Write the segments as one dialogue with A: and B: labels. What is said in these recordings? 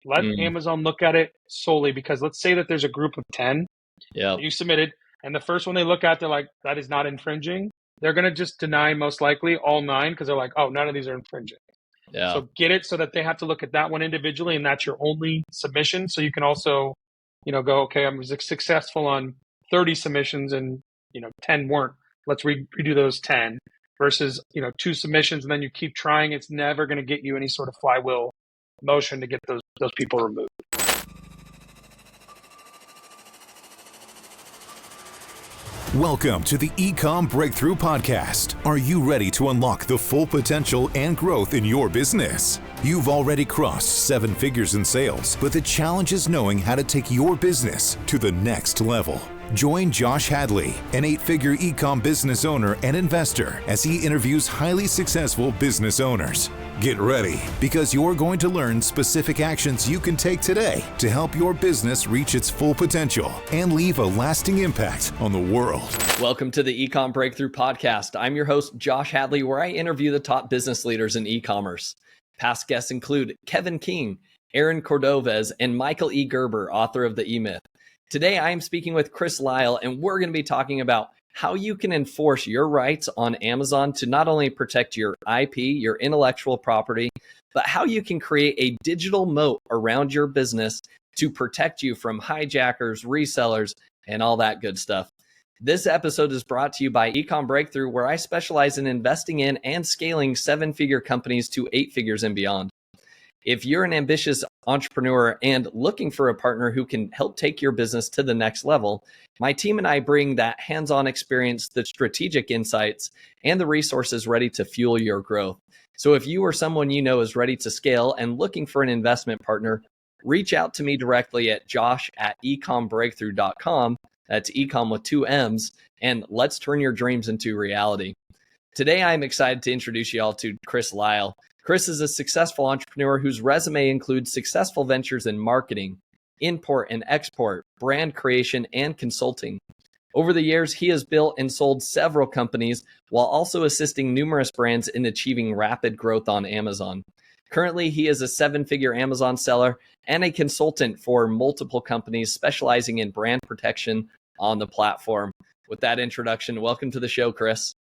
A: Let Amazon look at it solely, because let's say that there's a group of 10 that you submitted, and the first one they look at, they're like, that is not infringing. They're going to just deny most likely all 9 because they're like, oh, none of these are infringing.
B: Yeah.
A: So get it so that they have to look at that one individually, and that's your only submission. So you can also, go, okay, I was successful on 30 submissions and, 10 weren't. Let's redo those 10 versus, 2 submissions, and then you keep trying. It's never going to get you any sort of flywheel motion to get those people removed.
C: Welcome to the Ecomm Breakthrough Podcast. Are you ready to unlock the full potential and growth in your business? You've already crossed 7 figures in sales, but the challenge is knowing how to take your business to the next level. Join Josh Hadley, an 8-figure Ecomm business owner and investor, as he interviews highly successful business owners. Get ready, because you're going to learn specific actions you can take today to help your business reach its full potential and leave a lasting impact on the world.
B: Welcome to the Ecomm Breakthrough Podcast. I'm your host, Josh Hadley, where I interview the top business leaders in e-commerce. Past guests include Kevin King, Aaron Cordovez, and Michael E. Gerber, author of The E-Myth. Today, I am speaking with Chris Lyell, and we're going to be talking about how you can enforce your rights on Amazon to not only protect your IP, your intellectual property, but how you can create a digital moat around your business to protect you from hijackers, resellers, and all that good stuff. This episode is brought to you by Ecomm Breakthrough, where I specialize in investing in and scaling 7-figure companies to 8 figures and beyond. If you're an ambitious entrepreneur and looking for a partner who can help take your business to the next level, my team and I bring that hands-on experience, the strategic insights, and the resources ready to fuel your growth. So if you or someone you know is ready to scale and looking for an investment partner, reach out to me directly at josh@ecommbreakthrough.com. That's Ecomm with 2 M's, and let's turn your dreams into reality. Today, I'm excited to introduce you all to Chris Lyell. Chris is a successful entrepreneur whose resume includes successful ventures in marketing, import and export, brand creation, and consulting. Over the years, he has built and sold several companies while also assisting numerous brands in achieving rapid growth on Amazon. Currently, he is a 7-figure Amazon seller and a consultant for multiple companies specializing in brand protection on the platform. With that introduction, welcome to the show, Chris.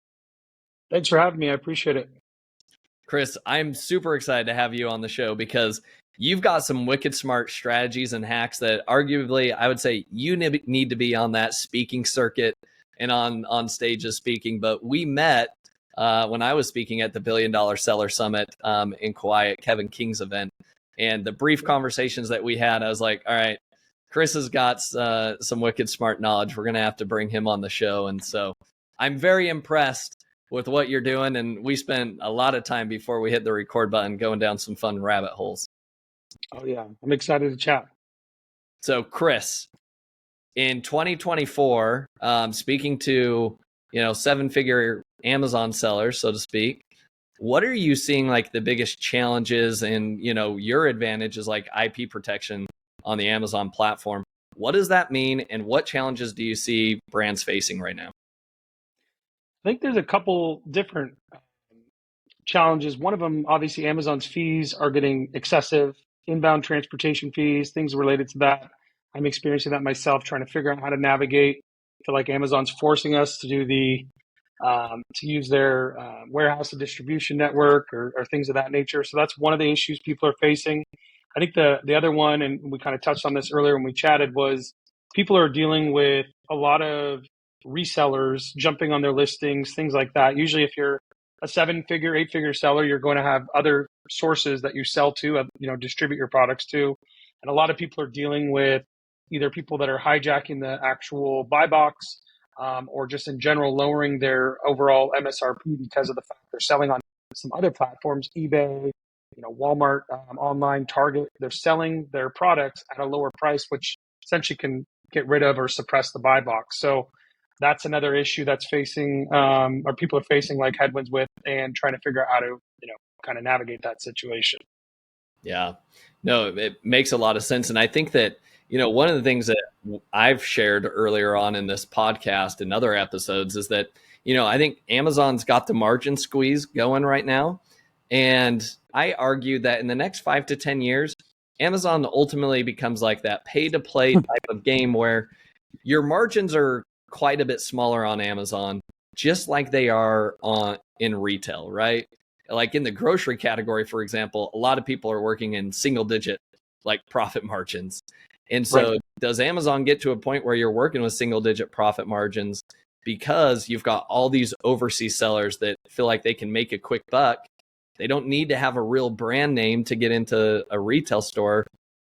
A: Thanks for having me. I appreciate it.
B: Chris, I'm super excited to have you on the show because you've got some wicked smart strategies and hacks that arguably I would say you need to be on that speaking circuit and on stages speaking. But we met when I was speaking at the $1 Billion Seller Summit in Kauai at Kevin King's event. And the brief conversations that we had, I was like, all right, Chris has got some wicked smart knowledge. We're going to have to bring him on the show. And so I'm very impressed with what you're doing. And we spent a lot of time before we hit the record button going down some fun rabbit holes.
A: Oh, yeah. I'm excited to chat.
B: So, Chris, in 2024, speaking to, 7-figure Amazon sellers, so to speak, what are you seeing like the biggest challenges and, your advantages like IP protection on the Amazon platform? What does that mean? And what challenges do you see brands facing right now?
A: I think there's a couple different challenges. One of them, obviously, Amazon's fees are getting excessive, inbound transportation fees, things related to that. I'm experiencing that myself, trying to figure out how to navigate. I feel like Amazon's forcing us to do to use their warehouse and distribution network or things of that nature. So that's one of the issues people are facing. I think the other one, and we kind of touched on this earlier when we chatted, was people are dealing with a lot of resellers jumping on their listings, things like that. Usually if you're a 7-figure, 8-figure seller, you're going to have other sources that you sell to, distribute your products to. And a lot of people are dealing with either people that are hijacking the actual buy box or just in general lowering their overall MSRP because of the fact they're selling on some other platforms, eBay, Walmart, online, Target. They're selling their products at a lower price, which essentially can get rid of or suppress the buy box. So that's another issue that's facing, or people are facing like headwinds with, and trying to figure out how to, kind of navigate that situation.
B: Yeah, no, it makes a lot of sense. And I think that, one of the things that I've shared earlier on in this podcast and other episodes is that, I think Amazon's got the margin squeeze going right now. And I argue that in the next 5 to 10 years, Amazon ultimately becomes like that pay to play type of game where your margins are quite a bit smaller on Amazon, just like they are in retail, right? Like in the grocery category, for example, a lot of people are working in single digit like profit margins. And so
A: Right.
B: does Amazon get to a point where you're working with single digit profit margins because you've got all these overseas sellers that feel like they can make a quick buck? They don't need to have a real brand name to get into a retail store,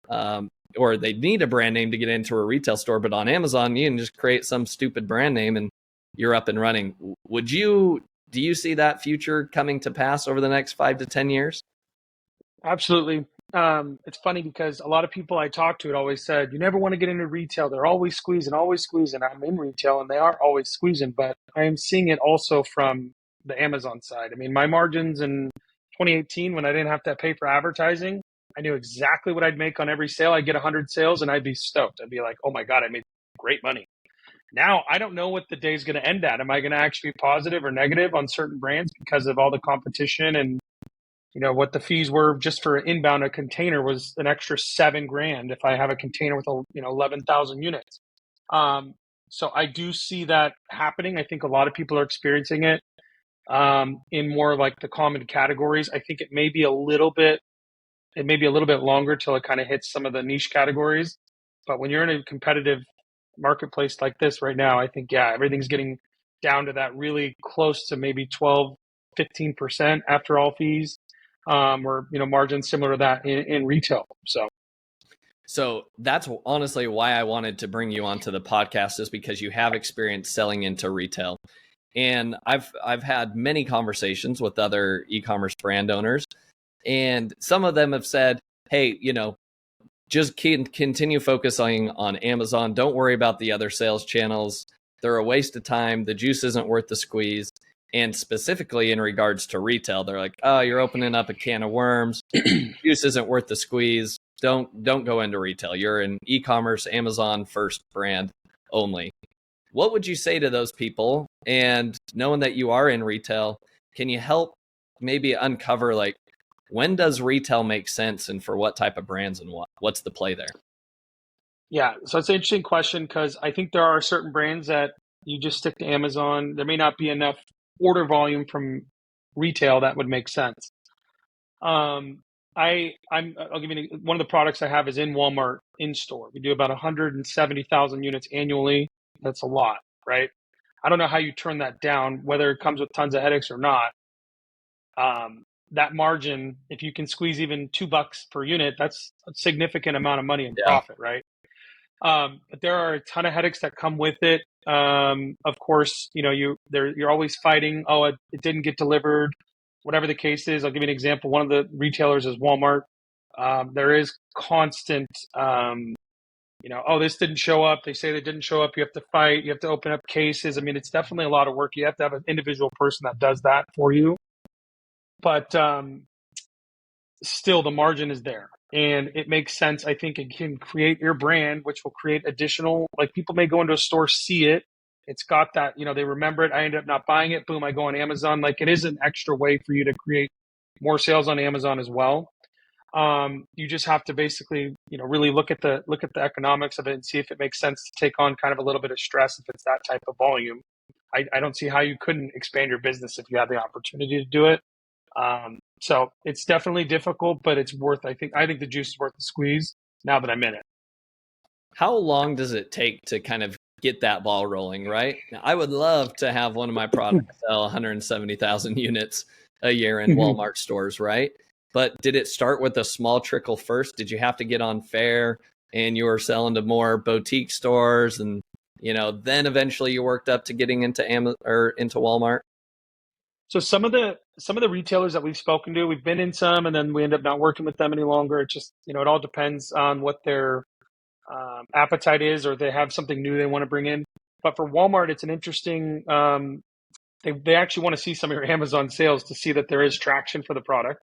B: or they need a brand name to get into a retail store. But on Amazon, you can just create some stupid brand name and you're up and running. Do you see that future coming to pass over the next 5 to 10 years?
A: Absolutely. It's funny because a lot of people I talk to had always said, you never want to get into retail. They're always squeezing, always squeezing. I'm in retail and they are always squeezing, but I am seeing it also from the Amazon side. I mean, my margins in 2018, when I didn't have to pay for advertising, I knew exactly what I'd make on every sale. I'd get 100 sales and I'd be stoked. I'd be like, oh my God, I made great money. Now I don't know what the day's going to end at. Am I going to actually be positive or negative on certain brands because of all the competition and what the fees were just for inbound? A container was an extra $7,000 if I have a container with 11,000 units. So I do see that happening. I think a lot of people are experiencing it in more like the common categories. I think it may be a little bit longer till it kind of hits some of the niche categories. But when you're in a competitive marketplace like this right now, I think, yeah, everything's getting down to that really close to maybe 12, 15% after all fees, or, margins similar to that in retail.
B: So that's honestly why I wanted to bring you onto the podcast, is because you have experience selling into retail. And I've had many conversations with other e-commerce brand owners, and some of them have said, hey, just continue focusing on Amazon. Don't worry about the other sales channels. They're a waste of time. The juice isn't worth the squeeze. And specifically in regards to retail, they're like, oh, you're opening up a can of worms. Juice isn't worth the squeeze. Don't go into retail. You're an e-commerce Amazon first brand only. What would you say to those people? And knowing that you are in retail, can you help maybe uncover like, when does retail make sense and for what type of brands and what's the play there?
A: Yeah, so it's an interesting question because I think there are certain brands that you just stick to Amazon. There may not be enough order volume from retail that would make sense. I'll give you one of the products I have is in Walmart in store. We do about 170,000 units annually. That's a lot, right? I don't know how you turn that down, whether it comes with tons of headaches or not. That margin, if you can squeeze even $2 per unit, that's a significant amount of money in profit, right? But there are a ton of headaches that come with it. Of course, you're always fighting. Oh, it didn't get delivered. Whatever the case is, I'll give you an example. One of the retailers is Walmart. There is constant, oh, this didn't show up. They say they didn't show up. You have to fight. You have to open up cases. I mean, it's definitely a lot of work. You have to have an individual person that does that for you. But still, the margin is there. And it makes sense. I think it can create your brand, which will create additional, like people may go into a store, see it. It's got that, they remember it. I end up not buying it. Boom, I go on Amazon. Like it is an extra way for you to create more sales on Amazon as well. You just have to basically, really look at the economics of it and see if it makes sense to take on kind of a little bit of stress if it's that type of volume. I don't see how you couldn't expand your business if you had the opportunity to do it. So it's definitely difficult, but it's worth, I think the juice is worth the squeeze now that I'm in it.
B: How long does it take to kind of get that ball rolling, right? Now, I would love to have one of my products sell 170,000 units a year in Walmart stores, right? But did it start with a small trickle first? Did you have to get on Fair and you were selling to more boutique stores and, then eventually you worked up to getting into Amazon or into Walmart?
A: So some of the retailers that we've spoken to, we've been in some, and then we end up not working with them any longer. It just, it all depends on what their appetite is, or they have something new they want to bring in. But for Walmart, it's an interesting. They actually want to see some of your Amazon sales to see that there is traction for the product.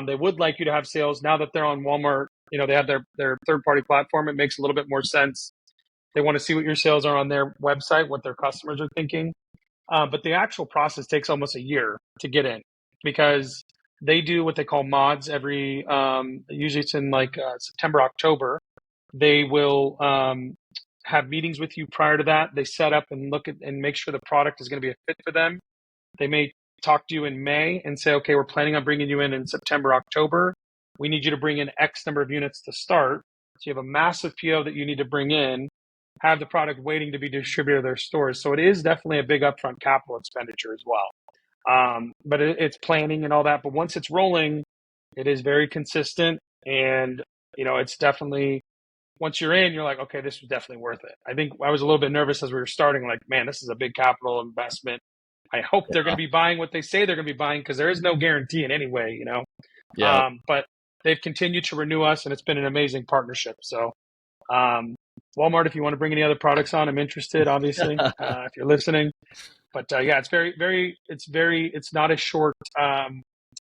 A: They would like you to have sales now that they're on Walmart. They have their third-party platform. It makes a little bit more sense. They want to see what your sales are on their website, what their customers are thinking. But the actual process takes almost a year to get in because they do what they call mods every, usually it's in like September, October. They will have meetings with you prior to that. They set up and look at and make sure the product is going to be a fit for them. They may talk to you in May and say, okay, we're planning on bringing you in September, October. We need you to bring in X number of units to start. So you have a massive PO that you need to bring in, have the product waiting to be distributed to their stores. So it is definitely a big upfront capital expenditure as well. But it's planning and all that. But once it's rolling, it is very consistent. And, it's definitely, once you're in, you're like, okay, this was definitely worth it. I think I was a little bit nervous as we were starting, like, man, this is a big capital investment. I hope they're going to be buying what they say they're going to be buying, because there is no guarantee in any way,
B: Yeah.
A: But they've continued to renew us, and it's been an amazing partnership. So, Walmart, if you want to bring any other products on, I'm interested, obviously, if you're listening. But yeah, it's not a short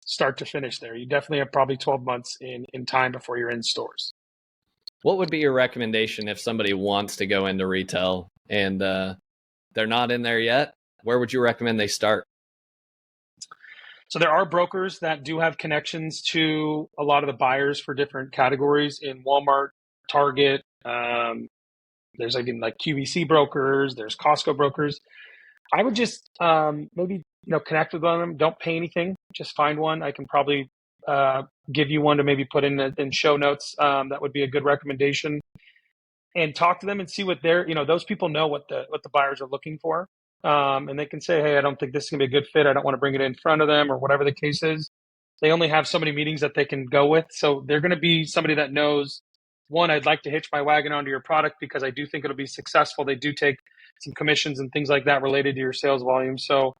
A: start to finish there. You definitely have probably 12 months in time before you're in stores.
B: What would be your recommendation if somebody wants to go into retail and they're not in there yet? Where would you recommend they start?
A: So there are brokers that do have connections to a lot of the buyers for different categories in Walmart, Target. There's even like QVC brokers. There's Costco brokers. I would just maybe connect with one of them. Don't pay anything. Just find one. I can probably give you one to maybe put in show notes. That would be a good recommendation. And talk to them and see what those people know what the buyers are looking for. And they can say, hey, I don't think this is gonna be a good fit. I don't want to bring it in front of them, or whatever the case is. They only have so many meetings that they can go with. So they're going to be somebody that knows, one, I'd like to hitch my wagon onto your product because I do think it'll be successful. They do take some commissions and things like that related to your sales volume. So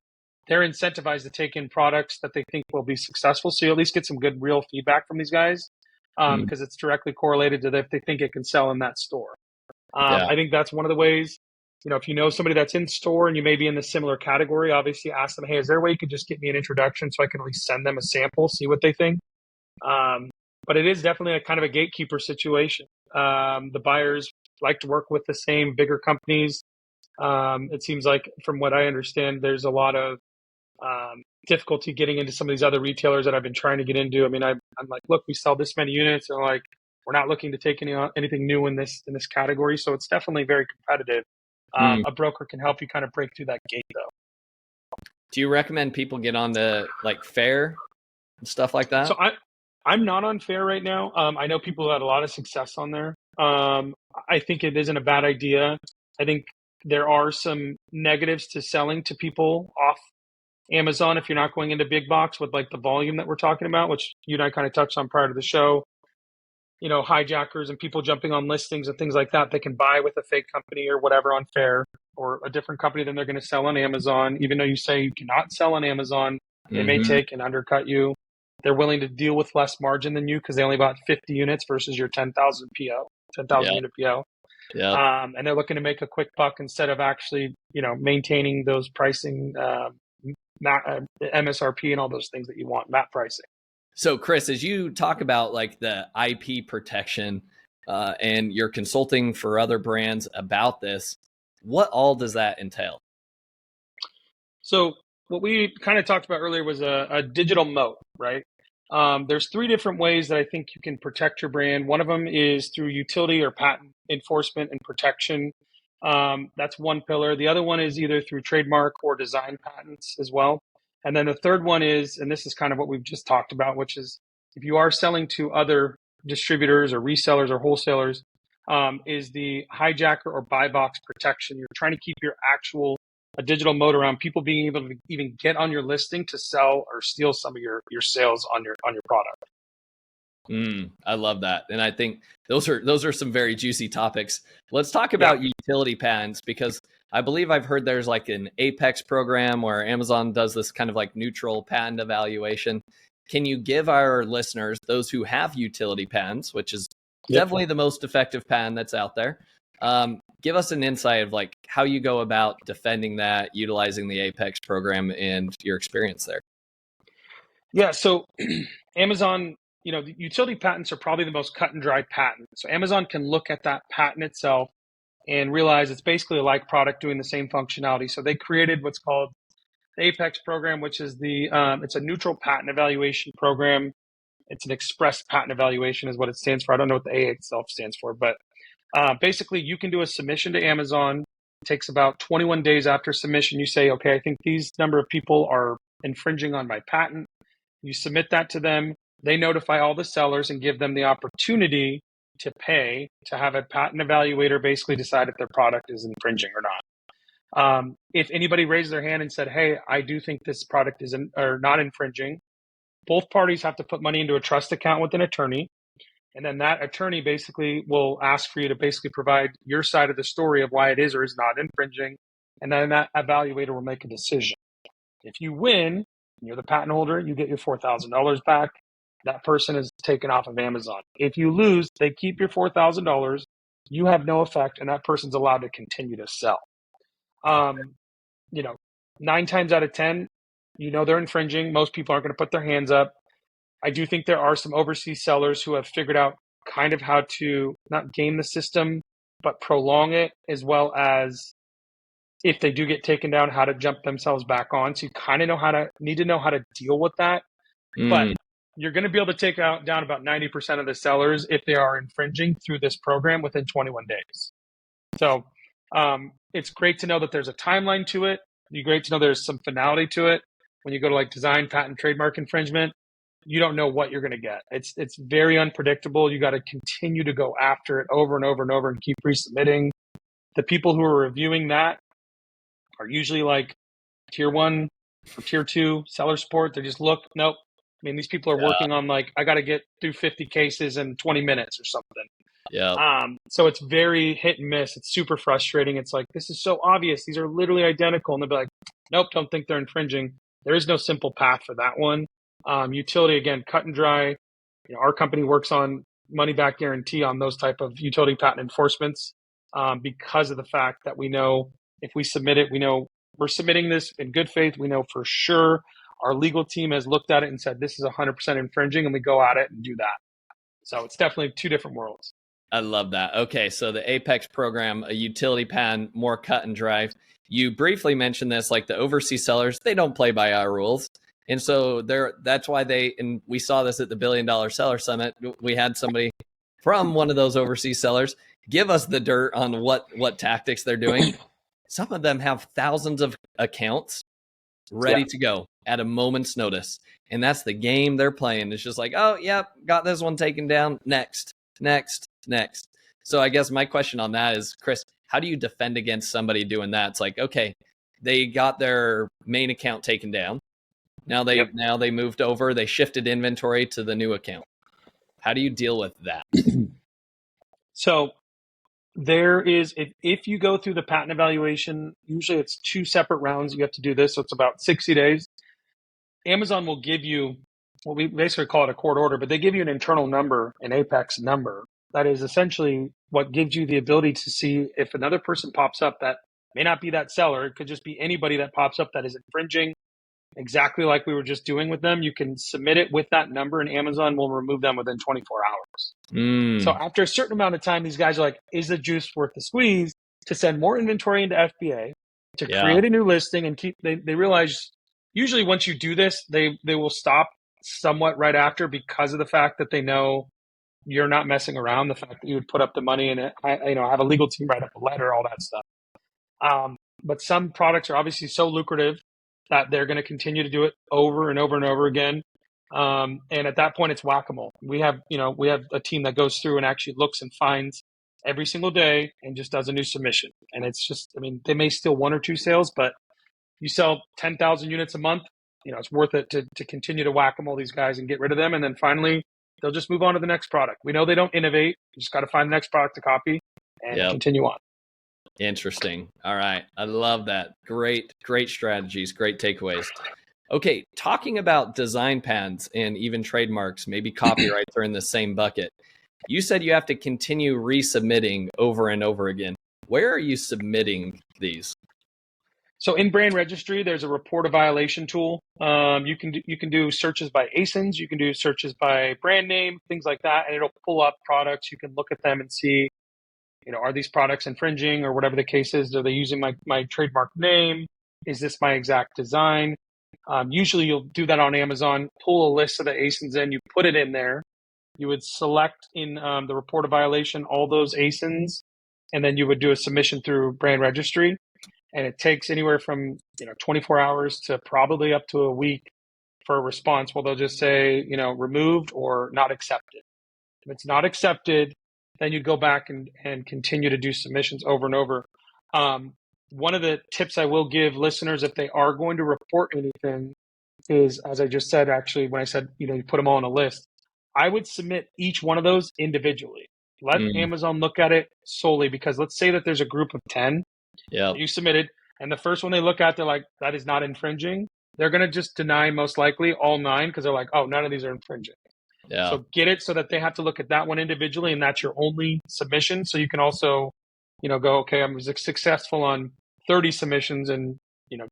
A: they're incentivized to take in products that they think will be successful. So you at least get some good real feedback from these guys, because it's directly correlated to if they think it can sell in that store. I think that's one of the ways. If you know somebody that's in store and you may be in the similar category, obviously ask them, hey, is there a way you could just get me an introduction so I can at least send them a sample, see what they think? But it is definitely a kind of a gatekeeper situation. The buyers like to work with the same bigger companies. It seems like, from what I understand, there's a lot of difficulty getting into some of these other retailers that I've been trying to get into. I mean, I'm like, look, we sell this many units, and like, we're not looking to take anything new in this category. So it's definitely very competitive. A broker can help you kind of break through that gate, though.
B: Do you recommend people get onto like Fair and stuff like that?
A: So I'm not on Fair right now. I know people who had a lot of success on there. I think it isn't a bad idea. I think there are some negatives to selling to people off Amazon if you're not going into big box with like the volume that we're talking about, which you and I kind of touched on prior to the show. Hijackers and people jumping on listings and things like that. They can buy with a fake company or whatever on Fair, or a different company than they're going to sell on Amazon. Even though you say you cannot sell on Amazon, they may take and undercut you. They're willing to deal with less margin than you because they only bought 50 units versus your 10,000 unit PO.
B: Yeah.
A: And they're looking to make a quick buck instead of actually, maintaining those pricing, MSRP and all those things that you want, MAP pricing.
B: So, Chris, as you talk about like the IP protection and you're consulting for other brands about this, what all does that entail?
A: So what we kind of talked about earlier was a digital moat, right? There's three different ways that I think you can protect your brand. One of them is through utility or patent enforcement and protection. That's one pillar. The other one is either through trademark or design patents as well. And then the third one is, and this is kind of what we've just talked about, which is if you are selling to other distributors or resellers or wholesalers, is the hijacker or buy box protection. You're trying to keep your actual digital moat around people being able to even get on your listing to sell or steal some of your sales on your product.
B: I love that. And I think those are some very juicy topics. Let's talk about utility patents, because I believe I've heard there's like an Apex program where Amazon does this kind of like neutral patent evaluation. Can you give our listeners, those who have utility patents, which is definitely the most effective patent that's out there, give us an insight of like how you go about defending that, utilizing the Apex program and your experience there?
A: Yeah. So Amazon, the utility patents are probably the most cut and dry patent. So Amazon can look at that patent itself and realize it's basically a like product doing the same functionality. So they created what's called Apex program, which is it's a neutral patent evaluation program. It's an express patent evaluation is what it stands for. I don't know what the A itself stands for, but basically you can do a submission to Amazon. It takes about 21 days after submission. You say, okay, I think these number of people are infringing on my patent. You submit that to them. They notify all the sellers and give them the opportunity to pay to have a patent evaluator basically decide if their product is infringing or not. If anybody raised their hand and said, hey, I do think this product is not infringing, both parties have to put money into a trust account with an attorney. And then that attorney basically will ask for you to basically provide your side of the story of why it is or is not infringing. And then that evaluator will make a decision. If you win, and you're the patent holder, you get your $4,000 back. That person is taken off of Amazon. If you lose, they keep your $4,000. You have no effect, and that person's allowed to continue to sell. 9 times out of 10, they're infringing. Most people aren't going to put their hands up. I do think there are some overseas sellers who have figured out kind of how to not game the system, but prolong it, as well as if they do get taken down, how to jump themselves back on. So you kind of need to know how to deal with that. But you're going to be able to take down about 90% of the sellers if they are infringing through this program within 21 days. So it's great to know that there's a timeline to it. It's great to know there's some finality to it. When you go to like design, patent, trademark infringement, you don't know what you're going to get. It's very unpredictable. You got to continue to go after it over and over and over and keep resubmitting. The people who are reviewing that are usually like tier 1 or tier 2 seller support. They just look, nope. I mean, these people are working on like, I got to get through 50 cases in 20 minutes or something.
B: Yeah.
A: So it's very hit and miss. It's super frustrating. It's like, this is so obvious. These are literally identical. And they'll be like, nope, don't think they're infringing. There is no simple path for that one. Utility, again, cut and dry. Our company works on money back guarantee on those type of utility patent enforcements because of the fact that we know if we submit it, we know we're submitting this in good faith. We know for sure our legal team has looked at it and said, this is 100% infringing, and we go at it and do that. So it's definitely two different worlds.
B: I love that. Okay, so the Apex program, a utility patent, more cut and dry. You briefly mentioned this, like the overseas sellers, they don't play by our rules. And so that's why and we saw this at the $1 Billion Seller Summit. We had somebody from one of those overseas sellers give us the dirt on what tactics they're doing. Some of them have thousands of accounts ready to go at a moment's notice. And that's the game they're playing. It's just like, oh, yep, got this one taken down. Next. So I guess my question on that is, Chris, how do you defend against somebody doing that? It's like, okay, they got their main account taken down. Now they moved over, they shifted inventory to the new account. How do you deal with that?
A: So there is, if you go through the patent evaluation, usually it's 2 separate rounds. You have to do this. So it's about 60 days. Amazon will give you, well, we basically call it a court order, but they give you an internal number, an Apex number. That is essentially what gives you the ability to see if another person pops up that may not be that seller. It could just be anybody that pops up that is infringing exactly like we were just doing with them. You can submit it with that number and Amazon will remove them within 24 hours. So after a certain amount of time, these guys are like, is the juice worth the squeeze to send more inventory into FBA, to create a new listing and they realize usually once you do this, they will stop somewhat right after because of the fact that they know you're not messing around, the fact that you would put up the money and I have a legal team write up a letter, all that stuff. But some products are obviously so lucrative that they're going to continue to do it over and over and over again. And at that point, it's whack-a-mole. We have a team that goes through and actually looks and finds every single day and just does a new submission. And it's just, they may steal 1 or 2 sales, but you sell 10,000 units a month, it's worth it to continue to whack-a-mole these guys and get rid of them. And then finally, they'll just move on to the next product. We know they don't innovate. You just got to find the next product to copy and continue on.
B: Interesting. All right. I love that. Great strategies, great takeaways. Okay. Talking about design patents and even trademarks, maybe copyrights are in the same bucket. You said you have to continue resubmitting over and over again. Where are you submitting these?
A: So in brand registry, there's a report a violation tool. You can do searches by ASINs. You can do searches by brand name, things like that. And it'll pull up products. You can look at them and see, are these products infringing or whatever the case is? Are they using my trademark name? is this my exact design? Usually you'll do that on Amazon, pull a list of the ASINs in, you put it in there. You would select in the report of violation all those ASINs, and then you would do a submission through brand registry. And it takes anywhere from 24 hours to probably up to a week for a response. Well, they'll just say removed or not accepted. If it's not accepted, then you go back and continue to do submissions over and over. One of the tips I will give listeners if they are going to report anything is, as I just said, actually, when I said, you put them all on a list, I would submit each one of those individually. Let Amazon look at it solely, because let's say that there's a group of 10 that you submitted, and the first one they look at, they're like, that is not infringing. They're going to just deny most likely all 9 because they're like, oh, none of these are infringing.
B: Yeah.
A: So get it so that they have to look at that one individually, and that's your only submission. So you can also, go, okay, I was successful on 30 submissions and,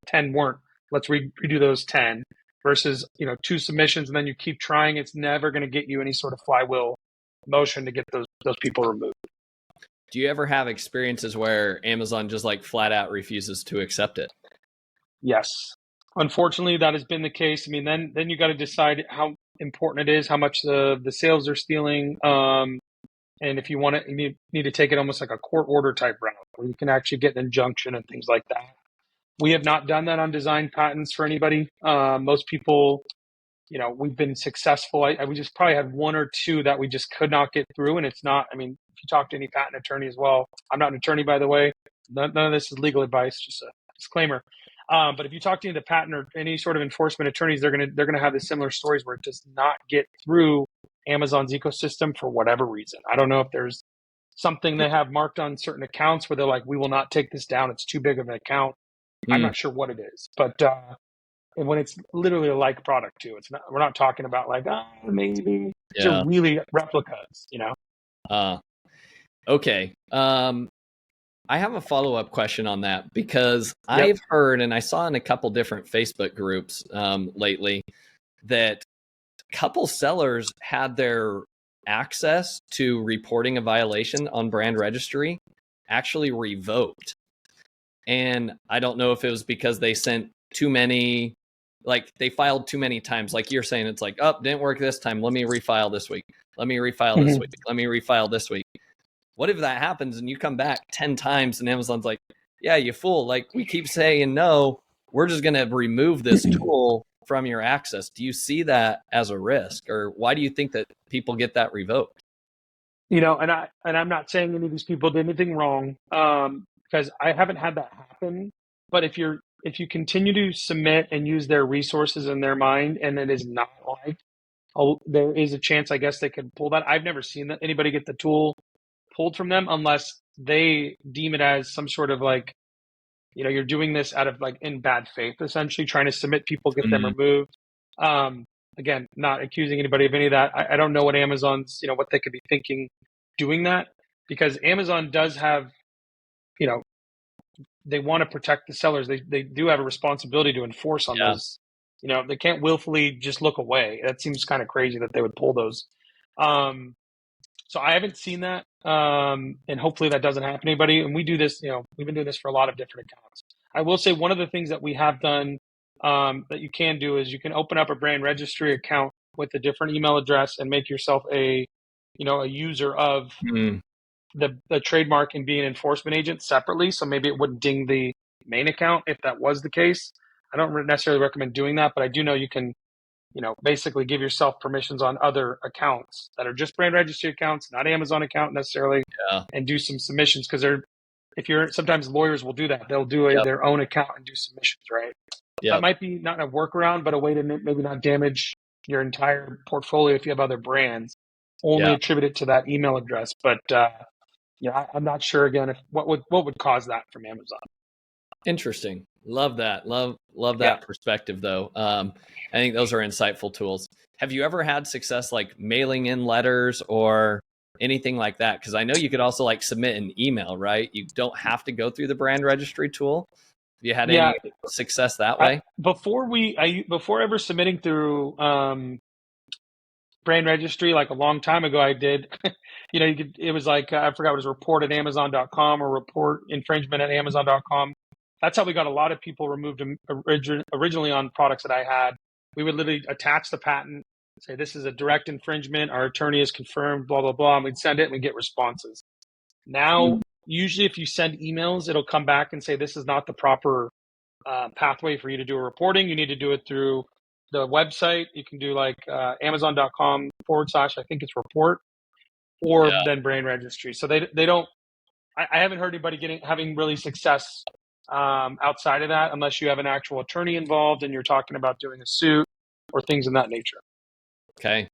A: 10 weren't. Let's redo those 10 versus, 2 submissions, and then you keep trying. It's never going to get you any sort of flywheel motion to get those people removed.
B: Do you ever have experiences where Amazon just like flat out refuses to accept it?
A: Yes. Unfortunately, that has been the case. I mean, then you got to decide how important it is, how much the sales are stealing. And if you want to, you need to take it almost like a court order type route where you can actually get an injunction and things like that. We have not done that on design patents for anybody. Most people, we've been successful. We just probably had 1 or 2 that we just could not get through. And it's not, I mean, if you talk to any patent attorney as well, I'm not an attorney, by the way. None of this is legal advice, just a disclaimer. But if you talk to the patent or any sort of enforcement attorneys, they're gonna have the similar stories where it does not get through Amazon's ecosystem for whatever reason. I don't know if there's something they have marked on certain accounts where they're like, we will not take this down. It's too big of an account. I'm not sure what it is, but and when it's literally a like product too, it's not. We're not talking about like maybe these are really replicas,
B: Okay. I have a follow-up question on that because I've heard, and I saw in a couple different Facebook groups lately, that a couple sellers had their access to reporting a violation on brand registry actually revoked. And I don't know if it was because they sent too many, like they filed too many times. Like you're saying, it's like, oh, didn't work this time. Let me refile this week. Let me refile this week. Let me refile this week. What if that happens and you come back 10 times and Amazon's like, yeah, you fool. Like we keep saying no, we're just going to remove this tool from your access. Do you see that as a risk, or why do you think that people get that revoked?
A: And I'm not saying any of these people did anything wrong, because I haven't had that happen. But if you continue to submit and use their resources in their mind, and it is not like, there is a chance, I guess, they could pull that. I've never seen that anybody get the tool pulled from them unless they deem it as some sort of like, you're doing this out of like in bad faith, essentially trying to submit people, get them removed. Again, not accusing anybody of any of that. I don't know what Amazon's, what they could be thinking doing that, because Amazon does have, they want to protect the sellers. They do have a responsibility to enforce on those. They can't willfully just look away. That seems kind of crazy that they would pull those. So I haven't seen that. And hopefully that doesn't happen to anybody. And we do this, we've been doing this for a lot of different accounts. I will say one of the things that we have done that you can do is you can open up a brand registry account with a different email address and make yourself a user of the trademark and be an enforcement agent separately. So maybe it wouldn't ding the main account if that was the case. I don't necessarily recommend doing that, but I do know you can, basically give yourself permissions on other accounts that are just brand registry accounts, not Amazon account necessarily, and do some submissions. Because sometimes lawyers will do that. They'll do their own account and do submissions, right? That might be not a workaround, but a way to maybe not damage your entire portfolio if you have other brands. Only attribute it to that email address. But I'm not sure again if what would cause that from Amazon.
B: Interesting. Love that. Love that perspective though. I think those are insightful tools. Have you ever had success like mailing in letters or anything like that? Because I know you could also like submit an email, right? You don't have to go through the brand registry tool. Have you had any success that way?
A: Before ever submitting through brand registry, like a long time ago, I did. It was like I forgot what it was, report at Amazon.com or report infringement at Amazon.com. That's how we got a lot of people removed originally on products that I had. We would literally attach the patent, say this is a direct infringement, our attorney has confirmed, blah, blah, blah, and we'd send it and we'd get responses. Now, usually if you send emails, it'll come back and say this is not the proper pathway for you to do a reporting. You need to do it through the website. You can do like amazon.com / I think it's report, or then brand registry. So they don't, I haven't heard anybody having really success outside of that, unless you have an actual attorney involved and you're talking about doing a suit or things in that nature.
B: Okay.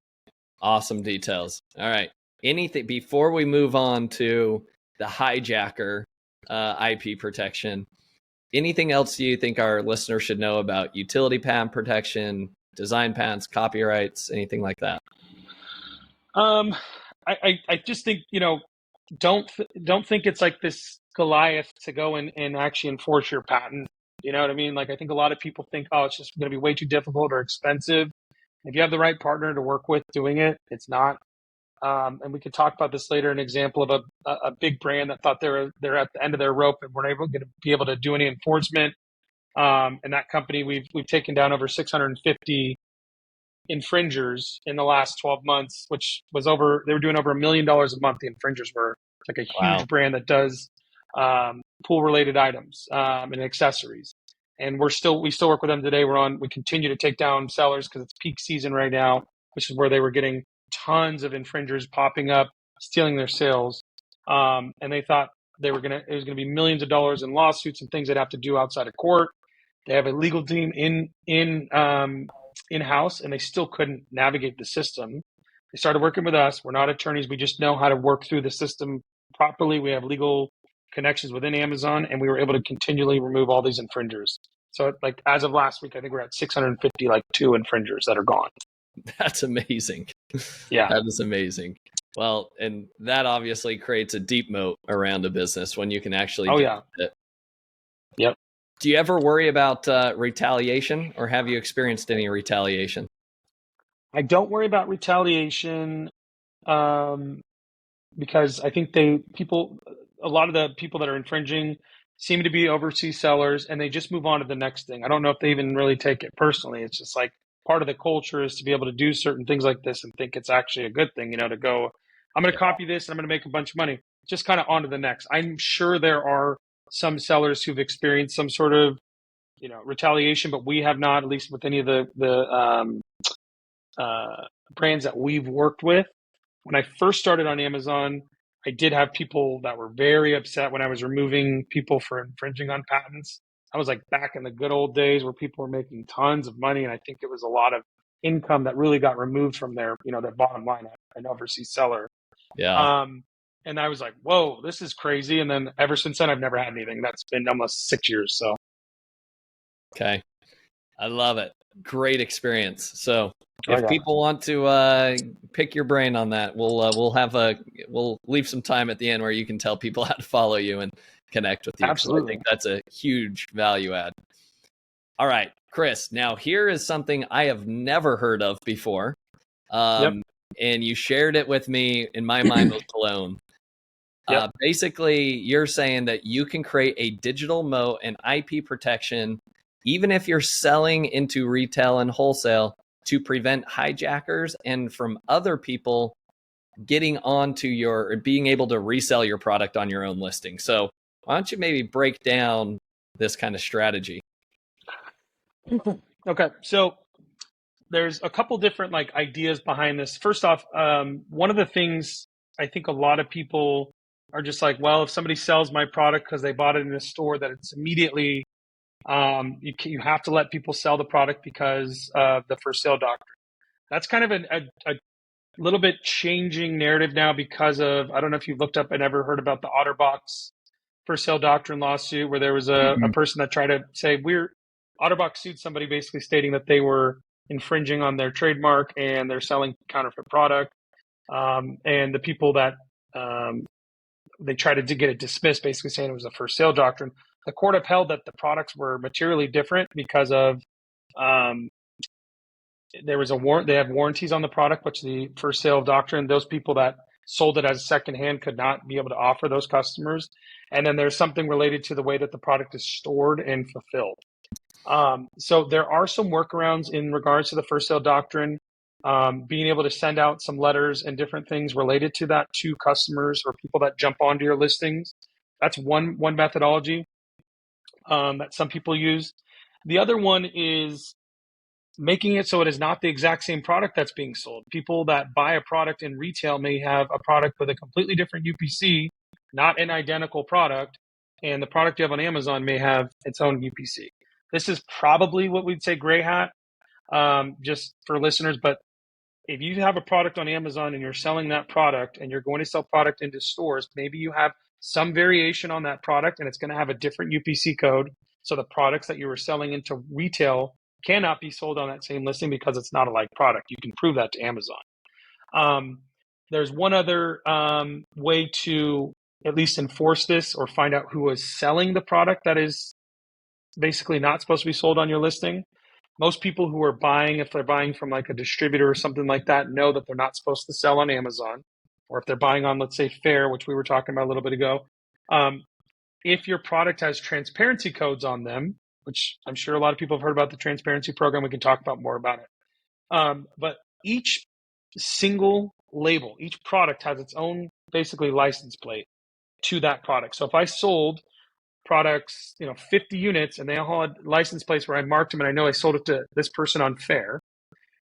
B: Awesome details. All right. Anything before we move on to the hijacker IP protection, anything else you think our listeners should know about utility patent protection, design patents, copyrights, anything like that?
A: I just think, don't think it's like this Goliath to go and actually enforce your patent. You know what I mean? Like, I think a lot of people think, oh, it's just going to be way too difficult or expensive. If you have the right partner to work with doing it, it's not. And we could talk about this later. An example of a big brand that thought they're at the end of their rope and weren't going to be able to do any enforcement. And that company, we've taken down over 650 infringers in the last 12 months, which was they were doing over $1 million a month. The infringers were. It's like a huge brand that does pool related items and accessories. And we still work with them today. We continue to take down sellers because it's peak season right now, which is where they were getting tons of infringers popping up, stealing their sales. And they thought it was going to be millions of dollars in lawsuits and things they'd have to do outside of court. They have a legal team in-house, and they still couldn't navigate the system. They started working with us. We're not attorneys. We just know how to work through the system properly. We have legal connections within Amazon, and we were able to continually remove all these infringers. So like as of last week, I think we're at 650, like 2 infringers that are gone.
B: That's amazing.
A: Yeah.
B: That is amazing. Well, and that obviously creates a deep moat around a business when you can actually do it.
A: Yep.
B: Do you ever worry about retaliation, or have you experienced any retaliation?
A: I don't worry about retaliation because I think a lot of the people that are infringing seem to be overseas sellers, and they just move on to the next thing. I don't know if they even really take it personally. It's just like part of the culture is to be able to do certain things like this and think it's actually a good thing, to go, I'm going to copy this and I'm going to make a bunch of money. Just kind of on to the next. I'm sure there are some sellers who've experienced some sort of, retaliation, but we have not, at least with any of the brands that we've worked with. When I first started on Amazon, I did have people that were very upset when I was removing people for infringing on patents. I was like back in the good old days where people were making tons of money. And I think it was a lot of income that really got removed from their bottom line, an overseas seller.
B: Yeah.
A: And I was like, whoa, this is crazy. And then ever since then, I've never had anything. That's been almost 6 years. So.
B: Okay. I love it. Great experience. So if people want to pick your brain on that, we'll leave some time at the end where you can tell people how to follow you and connect with you.
A: Absolutely.
B: I think that's a huge value add. All right, Chris, now here is something I have never heard of before. And you shared it with me, and my mind was blown. Basically, you're saying that you can create a digital moat and IP protection, even if you're selling into retail and wholesale, to prevent hijackers and from other people getting onto being able to resell your product on your own listing. So why don't you maybe break down this kind of strategy?
A: Okay. So there's a couple different ideas behind this. First off, one of the things I think a lot of people are just like, well, if somebody sells my product because they bought it in a store, that it's immediately, you have to let people sell the product because of the for sale doctrine. That's kind of a little bit changing narrative now because of, I don't know if you've looked up and ever heard about the OtterBox for sale doctrine lawsuit, where there was a person that tried to say OtterBox sued somebody basically stating that they were infringing on their trademark and they're selling counterfeit product. And the people that they tried to get it dismissed, basically saying it was a for sale doctrine. The court upheld that the products were materially different because of there was they have warranties on the product, which the for sale doctrine, those people that sold it as secondhand could not be able to offer those customers. And then there's something related to the way that the product is stored and fulfilled. So there are some workarounds in regards to the first sale doctrine, being able to send out some letters and different things related to that to customers or people that jump onto your listings. That's one methodology that some people use. The other one is making it so it is not the exact same product that's being sold. People that buy a product in retail may have a product with a completely different UPC, not an identical product, and the product you have on Amazon may have its own UPC. This is probably what we'd say gray hat, just for listeners, but if you have a product on Amazon and you're selling that product and you're going to sell product into stores, maybe you have some variation on that product and it's going to have a different UPC code. So the products that you were selling into retail cannot be sold on that same listing because it's not a like product. You can prove that to Amazon. There's one other way to at least enforce this or find out who is selling the product that is basically not supposed to be sold on your listing. Most people who are buying, if they're buying from like a distributor or something like that, know that they're not supposed to sell on Amazon. Or if they're buying on, let's say, Fair, which we were talking about a little bit ago, if your product has transparency codes on them, which I'm sure a lot of people have heard about the transparency program, we can talk about more about it. But each single label, each product has its own basically license plate to that product. So if I sold products, 50 units, and they all had license plates where I marked them and I know I sold it to this person on Fair,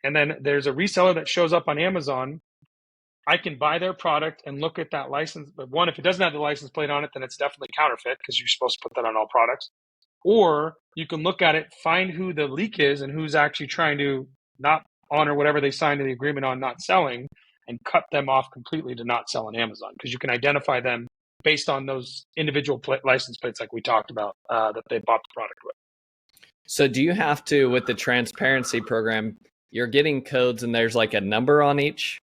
A: and then there's a reseller that shows up on Amazon, I can buy their product and look at that license. But one, if it doesn't have the license plate on it, then it's definitely counterfeit because you're supposed to put that on all products. Or you can look at it, find who the leak is and who's actually trying to not honor whatever they signed in the agreement on not selling, and cut them off completely to not sell on Amazon, because you can identify them based on those individual license plates like we talked about that they bought the product with.
B: So do you have to, with the transparency program, you're getting codes and there's like a number on each?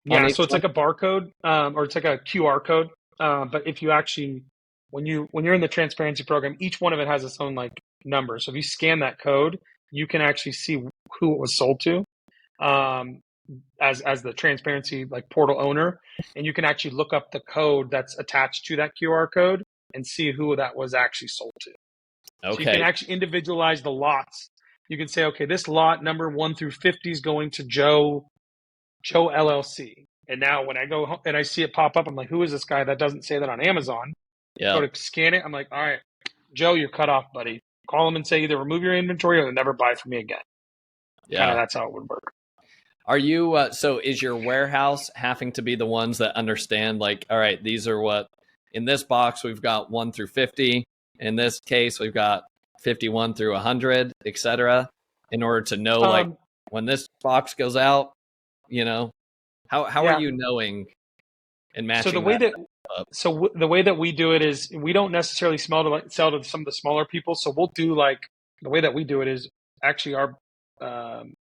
A: Yeah, so it's like a barcode or it's like a QR code. But if you actually, when you're in the transparency program, each one of it has its own like number. So if you scan that code, you can actually see who it was sold to as the transparency like portal owner. And you can actually look up the code that's attached to that QR code and see who that was actually sold to. Okay. So you can actually individualize the lots. You can say, okay, this lot number 1 through 50 is going to Joe LLC. And now when I go home and I see it pop up, I'm like, who is this guy? That doesn't say that on Amazon. Yeah. Go to scan it. I'm like, all right, Joe, you're cut off, buddy. Call him and say either remove your inventory or never buy from me again. Yeah. Kinda that's how it would work.
B: Are you, so is your warehouse having to be the ones that understand like, all right, these are what, in this box, we've got 1 through 50. In this case, we've got 51 through 100, et cetera, in order to know like when this box goes out, how are you knowing and matching?
A: So the way that we do it is we don't necessarily sell to some of the smaller people. So we'll do like the way that we do it is actually our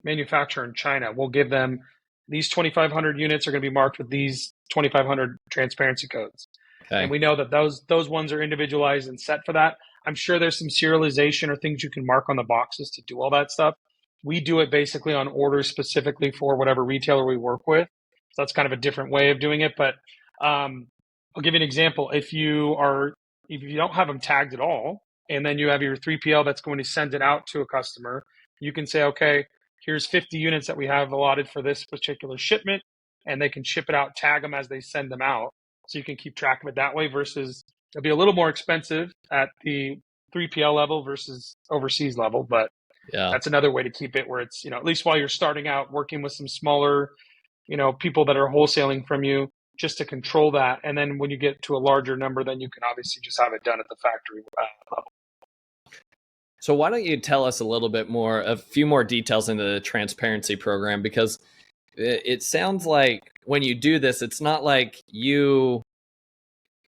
A: manufacturer in China. We'll give them these 2,500 units are going to be marked with these 2,500 transparency codes. Okay. And we know that those ones are individualized and set for that. I'm sure there's some serialization or things you can mark on the boxes to do all that stuff. We do it basically on orders specifically for whatever retailer we work with. So that's kind of a different way of doing it. But I'll give you an example. If you don't have them tagged at all, and then you have your 3PL that's going to send it out to a customer, you can say, okay, here's 50 units that we have allotted for this particular shipment, and they can ship it out, tag them as they send them out. So you can keep track of it that way versus it'll be a little more expensive at the 3PL level versus overseas level. But yeah, that's another way to keep it where it's, at least while you're starting out working with some smaller, people that are wholesaling from you, just to control that. And then when you get to a larger number, then you can obviously just have it done at the factory level.
B: So why don't you tell us a few more details into the transparency program? Because it sounds like when you do this, it's not like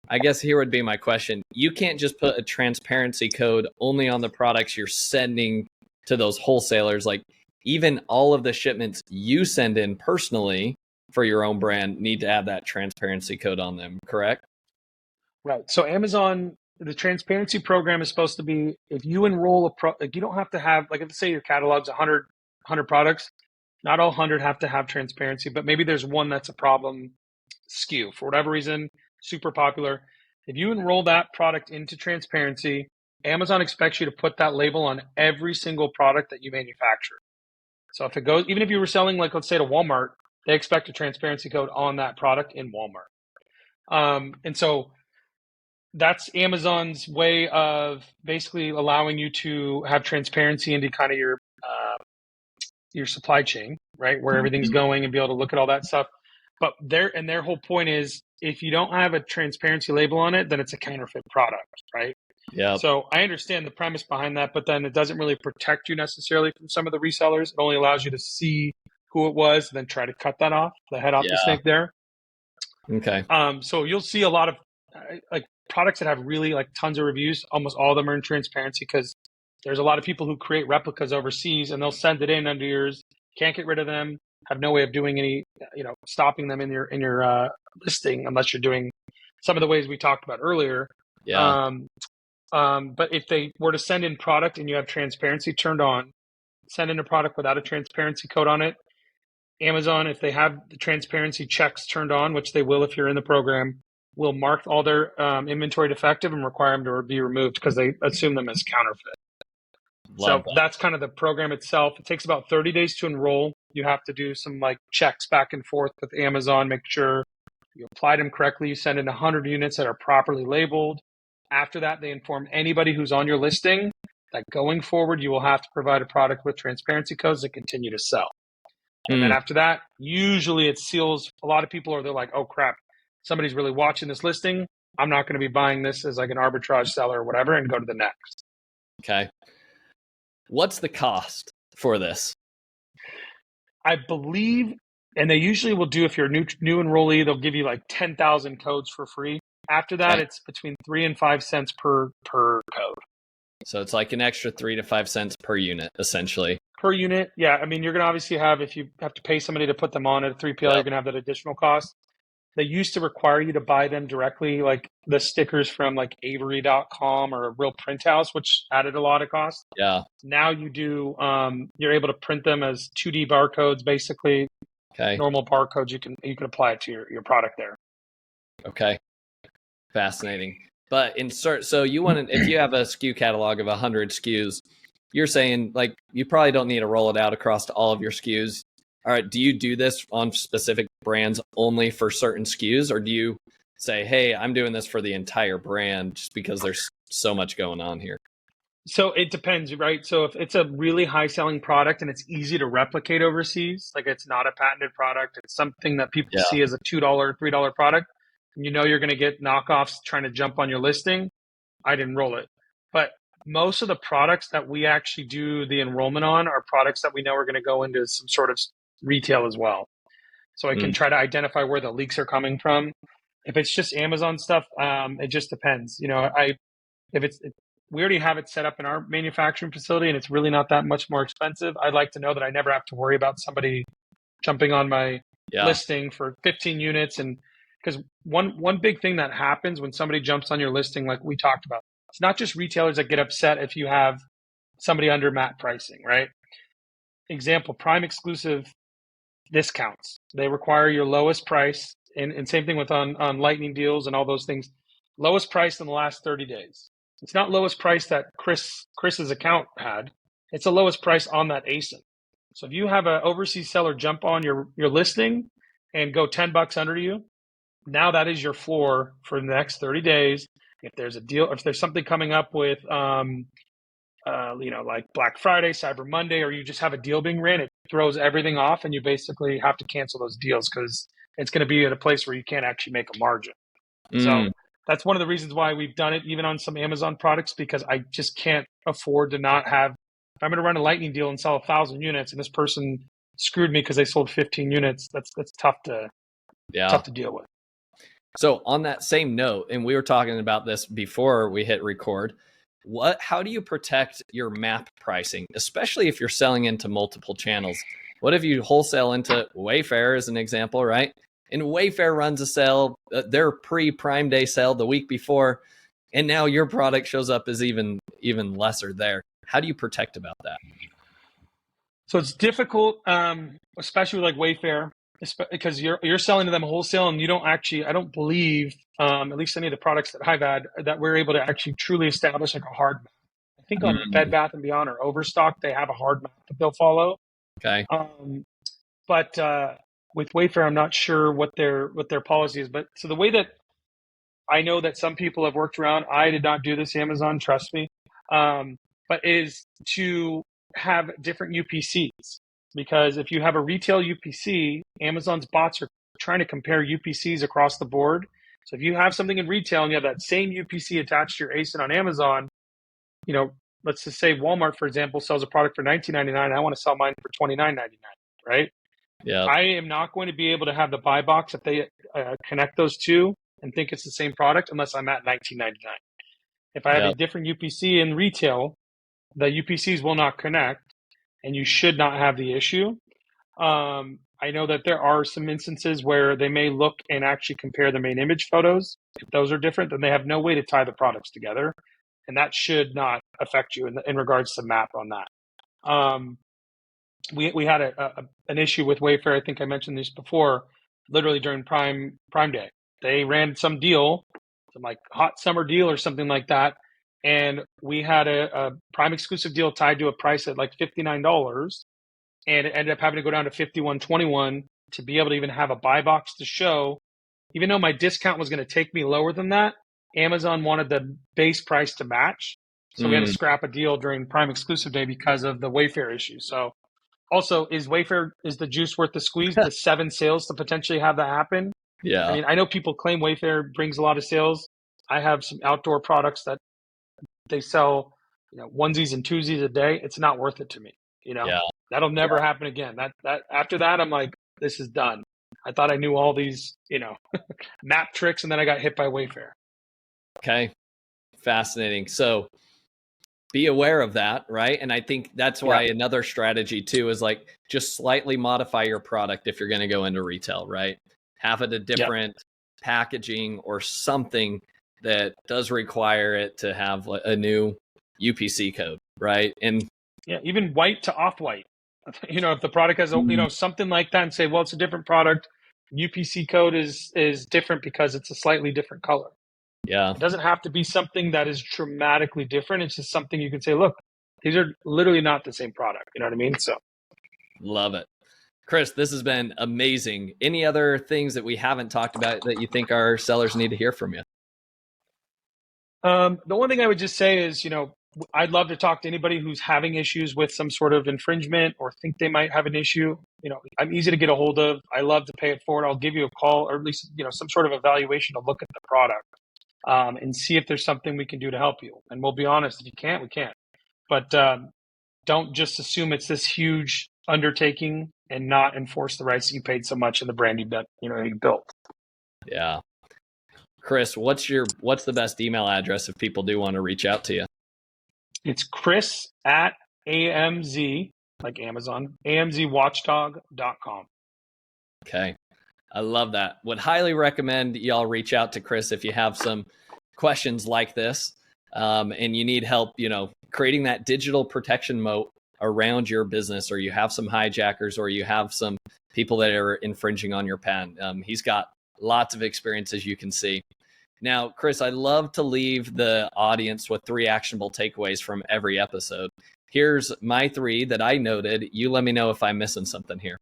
B: I guess here would be my question. You can't just put a transparency code only on the products you're sending to those wholesalers. Like even all of the shipments you send in personally for your own brand need to have that transparency code on them, correct?
A: Right. So Amazon, the transparency program is supposed to be, if you enroll you don't have to have, like let's say your catalog's 100 products, not all 100 have to have transparency, but maybe there's one that's a problem SKU for whatever reason, super popular. If you enroll that product into transparency, Amazon expects you to put that label on every single product that you manufacture. So if it goes, even if you were selling, like, let's say to Walmart, they expect a transparency code on that product in Walmart. And so that's Amazon's way of basically allowing you to have transparency into kind of your supply chain, right? Where everything's going, and be able to look at all that stuff. But their whole point is, if you don't have a transparency label on it, then it's a counterfeit product, right?
B: Yeah.
A: So I understand the premise behind that, but then it doesn't really protect you necessarily from some of the resellers. It only allows you to see who it was, and then try to cut that off, the head off the snake there.
B: Okay.
A: So you'll see a lot of like products that have really like tons of reviews. Almost all of them are in transparency, because there's a lot of people who create replicas overseas, and they'll send it in under yours. Can't get rid of them. Have no way of doing any, stopping them in your listing, unless you're doing some of the ways we talked about earlier.
B: Yeah.
A: But if they were to send in product and you have transparency turned on, send in a product without a transparency code on it, Amazon, if they have the transparency checks turned on, which they will if you're in the program, will mark all their inventory defective and require them to be removed, because they assume them as counterfeit.
B: Love
A: So
B: that.
A: that's kind of the program itself. It takes about 30 days to enroll. You have to do some like checks back and forth with Amazon, make sure you applied them correctly. You send in 100 units that are properly labeled. After that, they inform anybody who's on your listing that going forward, you will have to provide a product with transparency codes that continue to sell. And then after that, usually it seals. A lot of people they're like, oh crap, somebody's really watching this listing. I'm not going to be buying this as like an arbitrage seller or whatever, and go to the next.
B: Okay. What's the cost for this?
A: I believe, and they usually will do, if you're a new enrollee, they'll give you like 10,000 codes for free. After that, it's between 3 and 5 cents per code.
B: So it's like an extra 3 to 5 cents per unit, essentially.
A: Per unit, yeah. I mean, you're going to obviously have, if you have to pay somebody to put them on at a 3PL, you're going to have that additional cost. They used to require you to buy them directly, like the stickers from like Avery.com or a real print house, which added a lot of cost.
B: Yeah.
A: Now you do, you're able to print them as 2D barcodes, basically.
B: Okay.
A: Normal barcodes. You can apply it to your product there.
B: Okay. Fascinating. But so you want to, if you have a SKU catalog of 100 SKUs, you're saying like you probably don't need to roll it out across all of your SKUs. All right. Do you do this on specific brands only for certain SKUs, or do you say, hey, I'm doing this for the entire brand just because there's so much going on here?
A: So it depends, right? So if it's a really high selling product and it's easy to replicate overseas, like it's not a patented product, it's something that people see as a $2, $3 product, and you know you're going to get knockoffs trying to jump on your listing, I'd enroll it. But most of the products that we actually do the enrollment on are products that we know are going to go into some sort of retail as well. So I can try to identify where the leaks are coming from. If it's just Amazon stuff, it just depends. We already have it set up in our manufacturing facility, and it's really not that much more expensive. I'd like to know that I never have to worry about somebody jumping on my listing for 15 units. And because one big thing that happens when somebody jumps on your listing, like we talked about, it's not just retailers that get upset if you have somebody under MAP pricing, right? Example, Prime exclusive discounts. They require your lowest price, and same thing with on lightning deals and all those things. Lowest price in the last 30 days. It's not lowest price that Chris's account had. It's the lowest price on that ASIN. So if you have an overseas seller jump on your listing and go $10 under you, now that is your floor for the next 30 days. If there's a deal, if there's something coming up with, like Black Friday, Cyber Monday, or you just have a deal being ran, it throws everything off, and you basically have to cancel those deals because it's going to be at a place where you can't actually make a margin. So that's one of the reasons why we've done it even on some Amazon products, because I just can't afford to not have, if I'm going to run a lightning deal and sell 1,000 units and this person screwed me because they sold 15 units, that's tough to deal with.
B: So on that same note, and we were talking about this before we hit record, how do you protect your MAP pricing, especially if you're selling into multiple channels? What if you wholesale into Wayfair as an example, right? And Wayfair runs a sale, their pre-Prime Day sale the week before, and now your product shows up as even lesser there. How do you protect about that?
A: So it's difficult, especially with like Wayfair. because you're selling to them wholesale, and you don't actually, I don't believe, at least any of the products that I've had, that we're able to actually truly establish like a hard map. I think on Bed Bath and Beyond or Overstock, they have a hard map that they'll follow.
B: Okay.
A: But with Wayfair, I'm not sure what their policy is. But so the way that I know that some people have worked around, I did not do this, Amazon, trust me, but is to have different UPCs. Because if you have a retail UPC, Amazon's bots are trying to compare UPCs across the board. So if you have something in retail and you have that same UPC attached to your ASIN on Amazon, you know, let's just say Walmart, for example, sells a product for $19.99. I want to sell mine for $29.99, right?
B: Yeah.
A: I am not going to be able to have the buy box if they connect those two and think it's the same product unless I'm at $19.99. If I have a different UPC in retail, the UPCs will not connect, and you should not have the issue. I know that there are some instances where they may look and actually compare the main image photos. If those are different, then they have no way to tie the products together, and that should not affect you in regards to map on that. We had an issue with Wayfair. I think I mentioned this before. Literally during Prime Day, they ran some deal, some like hot summer deal or something like that, and we had a Prime exclusive deal tied to a price at like $59, and it ended up having to go down to $51.21 to be able to even have a buy box to show. Even though my discount was going to take me lower than that, Amazon wanted the base price to match, so we had to scrap a deal during Prime exclusive day because of the Wayfair issue. So. Also, is the juice worth the squeeze? The 7 sales to potentially have that happen?
B: Yeah.
A: I mean, I know people claim Wayfair brings a lot of sales. I have some outdoor products that they sell, onesies and twosies a day. It's not worth it to me. That'll never happen again. That after that, I'm like, this is done. I thought I knew all these, map tricks, and then I got hit by Wayfair.
B: Okay. Fascinating. So be aware of that, right? And I think that's why another strategy too is like just slightly modify your product if you're going to go into retail, right? Have it a different packaging or something that does require it to have a new UPC code, right? And
A: even white to off-white. If the product has something like that, and say, well, it's a different product. UPC code is different because it's a slightly different color.
B: Yeah.
A: It doesn't have to be something that is dramatically different. It's just something you can say, look, these are literally not the same product. You know what I mean? So
B: love it. Chris, this has been amazing. Any other things that we haven't talked about that you think our sellers need to hear from you?
A: The one thing I would just say is, I'd love to talk to anybody who's having issues with some sort of infringement or think they might have an issue. I'm easy to get a hold of. I love to pay it forward. I'll give you a call, or at least, some sort of evaluation to look at the product. And see if there's something we can do to help you. And we'll be honest, if you can't, we can't. But don't just assume it's this huge undertaking and not enforce the rights that you paid so much in the brand you built.
B: Yeah. Chris, what's the best email address if people do want to reach out to you?
A: It's Chris at AMZ, like Amazon, amzwatchdog.com.
B: Okay. I love that. Would highly recommend y'all reach out to Chris if you have some questions like this, and you need help, creating that digital protection moat around your business, or you have some hijackers, or you have some people that are infringing on your patent. He's got lots of experience, as you can see. Now, Chris, I love to leave the audience with 3 actionable takeaways from every episode. Here's my 3 that I noted. You let me know if I'm missing something here.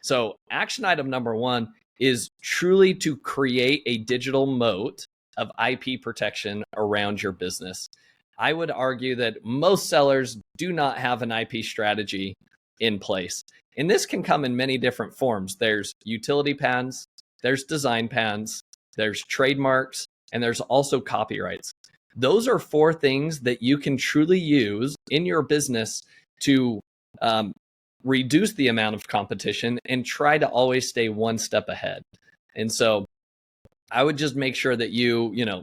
B: So action item number 1 is truly to create a digital moat of IP protection around your business. I would argue that most sellers do not have an IP strategy in place. And this can come in many different forms. There's utility patents, there's design patents, there's trademarks, and there's also copyrights. Those are 4 things that you can truly use in your business to reduce the amount of competition and try to always stay one step ahead. And so I would just make sure that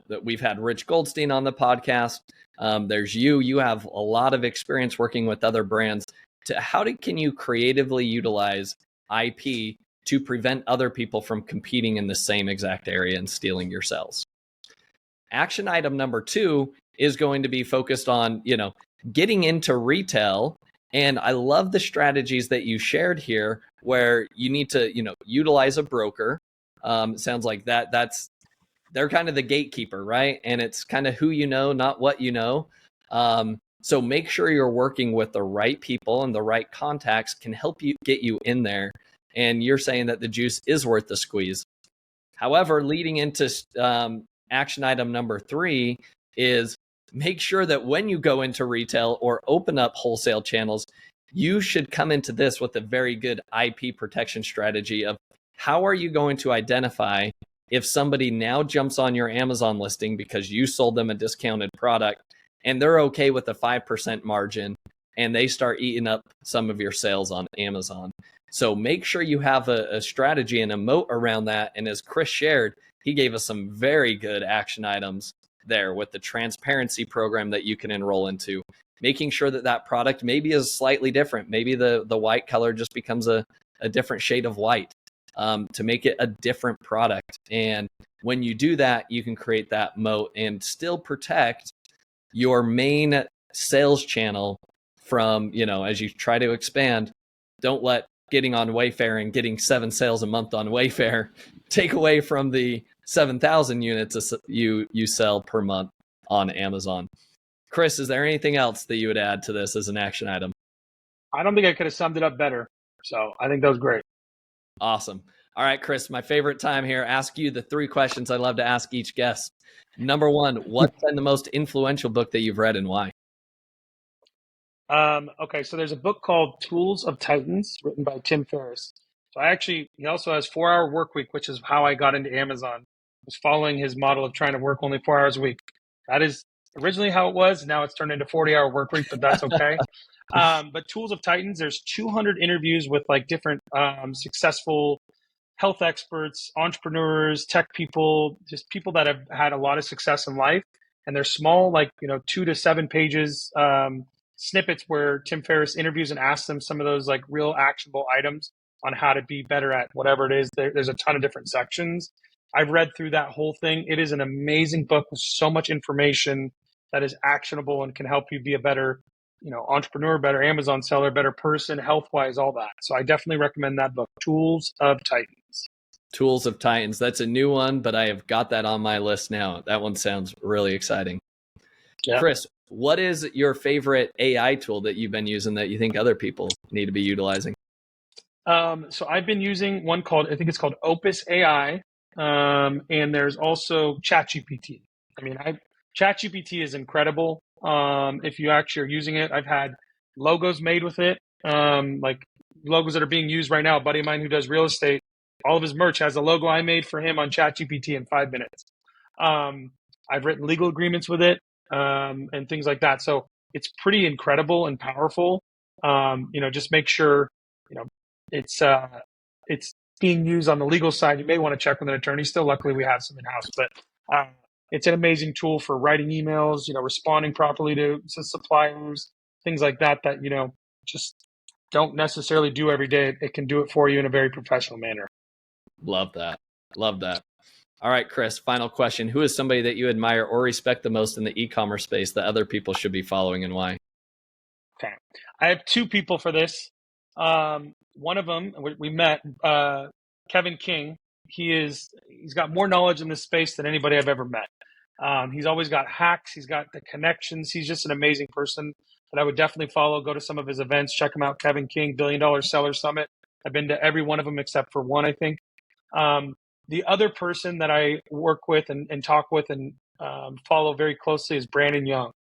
B: that we've had Rich Goldstein on the podcast. There's you have a lot of experience working with other brands. Can you creatively utilize IP to prevent other people from competing in the same exact area and stealing your sales? Action item number 2 is going to be focused on, getting into retail. And I love the strategies that you shared here where you need to, utilize a broker. It sounds like they're kind of the gatekeeper, right? And it's kind of who you know, not what you know. So make sure you're working with the right people, and the right contacts can help you get you in there. And you're saying that the juice is worth the squeeze. However, leading into action item number 3 is make sure that when you go into retail or open up wholesale channels, you should come into this with a very good IP protection strategy of how are you going to identify if somebody now jumps on your Amazon listing because you sold them a discounted product and they're okay with a 5% margin and they start eating up some of your sales on Amazon. So make sure you have a strategy and a moat around that. And as Chris shared, he gave us some very good action items there with the transparency program that you can enroll into, making sure that that product maybe is slightly different. Maybe the white color just becomes a different shade of white, to make it a different product. And when you do that, you can create that moat and still protect your main sales channel from, as you try to expand. Don't let getting on Wayfair and getting 7 sales a month on Wayfair take away from the 7,000 units you sell per month on Amazon. Chris, is there anything else that you would add to this as an action item?
A: I don't think I could have summed it up better. So I think that was great.
B: Awesome. All right, Chris, my favorite time here, ask you the 3 questions I love to ask each guest. Number 1, what's been the most influential book that you've read and why?
A: Okay, so there's a book called Tools of Titans written by Tim Ferriss. So he also has 4-Hour Workweek, which is how I got into Amazon. I was following his model of trying to work only 4 hours a week. That is originally how it was. Now it's turned into 40-hour Workweek, but that's okay. But Tools of Titans, there's 200 interviews with like different successful health experts, entrepreneurs, tech people, just people that have had a lot of success in life. And they're small, like, 2 to 7 pages snippets where Tim Ferriss interviews and asks them some of those like real actionable items on how to be better at whatever it is. There's a ton of different sections. I've read through that whole thing. It is an amazing book with so much information that is actionable and can help you be a better, entrepreneur, better Amazon seller, better person, health-wise, all that. So I definitely recommend that book, Tools of Titans.
B: Tools of Titans. That's a new one, but I have got that on my list now. That one sounds really exciting. Yeah. Chris, what is your favorite AI tool that you've been using that you think other people need to be utilizing?
A: So I've been using one I think it's called Opus AI. And there's also ChatGPT. ChatGPT is incredible. If you actually are using it, I've had logos made with it, like logos that are being used right now. A buddy of mine who does real estate, all of his merch has a logo I made for him on ChatGPT in 5 minutes. I've written legal agreements with it, and things like that. So it's pretty incredible and powerful. Just make sure, it's being used on the legal side. You may want to check with an attorney still. Luckily, we have some in-house, but it's an amazing tool for writing emails, responding properly to suppliers, things like that, just don't necessarily do every day. It can do it for you in a very professional manner.
B: Love that. Love that. All right, Chris, final question. Who is somebody that you admire or respect the most in the e-commerce space that other people should be following, and why?
A: Okay. I have 2 people for this. One of them, we met, Kevin King. He's got more knowledge in this space than anybody I've ever met. He's always got hacks. He's got the connections. He's just an amazing person that I would definitely follow. Go to some of his events. Check him out. Kevin King, $1 Billion Seller Summit. I've been to every one of them except for one, I think. The other person that I work with and talk with and follow very closely is Brandon Young.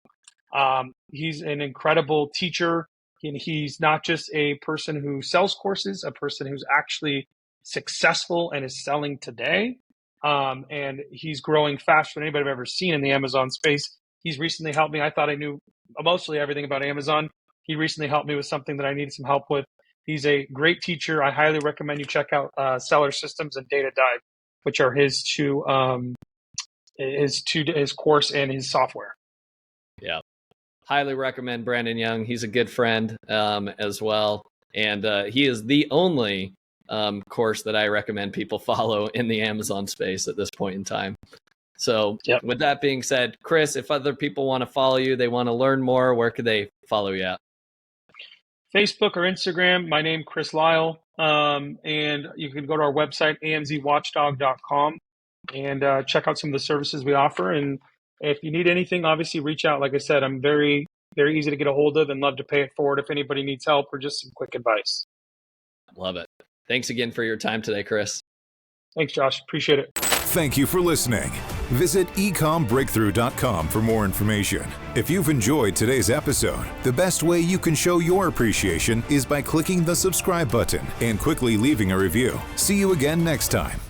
A: He's an incredible teacher. And he's not just a person who sells courses, a person who's actually successful and is selling today. And he's growing faster than anybody I've ever seen in the Amazon space. He's recently helped me. I thought I knew mostly everything about Amazon. He recently helped me with something that I needed some help with. He's a great teacher. I highly recommend you check out Seller Systems and Data Dive, which are his course and his software.
B: Yeah. Highly recommend Brandon Young. He's a good friend as well. And he is the only course that I recommend people follow in the Amazon space at this point in time. So With that being said, Chris, if other people want to follow you, they want to learn more, where could they follow you at?
A: Facebook or Instagram, my name, Chris Lyell. And you can go to our website, amzwatchdog.com, and check out some of the services we offer. And if you need anything, obviously reach out. Like I said, I'm very, very easy to get a hold of and love to pay it forward if anybody needs help or just some quick advice.
B: Love it. Thanks again for your time today, Chris.
A: Thanks, Josh. Appreciate it.
C: Thank you for listening. Visit ecommbreakthrough.com for more information. If you've enjoyed today's episode, the best way you can show your appreciation is by clicking the subscribe button and quickly leaving a review. See you again next time.